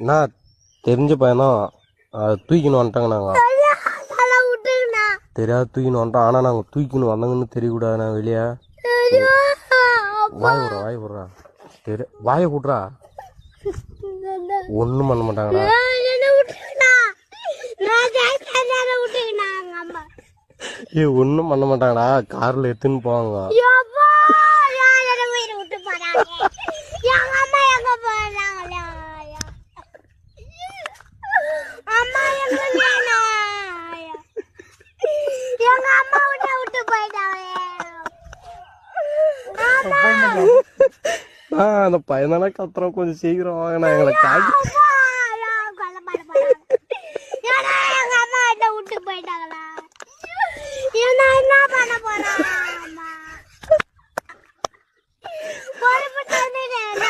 நான் தெரிஞ்ச பையன்தான் தூக்கின்னு வந்துட்டாங்க. நாங்கள் தெரியாது தூக்கின்னு வந்துட்டோம். ஆனால் நாங்கள் தூக்கின்னு வந்தாங்கன்னு தெரியக்கூடாது. நான் வெளியே வாய் விட்றா வாயை விட்றா. ஒன்றும் பண்ண மாட்டாங்கடா. ஒன்றும் பண்ண மாட்டாங்கடா. காரில் எடுத்துன்னு போவாங்க. அந்த பையனால கத்துறோம். கொஞ்சம் சீக்கிரம் வாங்கினா எங்களை காட்டி போயிட்டாங்களா? என்ன பண்ண போறா?